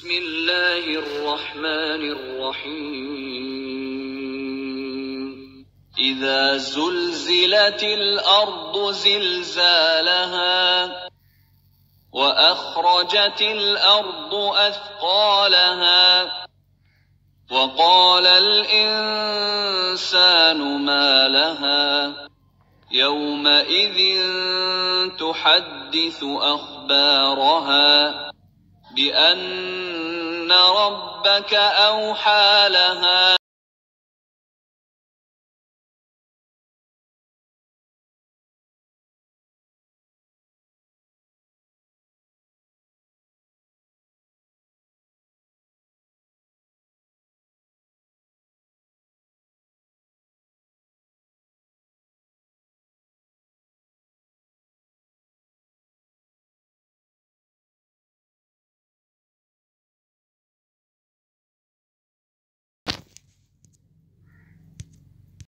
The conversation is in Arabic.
بسم الله الرحمن الرحيم إذا زلزلت الأرض زلزالها وأخرجت الأرض أثقالها وقال الإنسان ما لها يومئذ تحدث أخبارها بأن ربك أوحى لها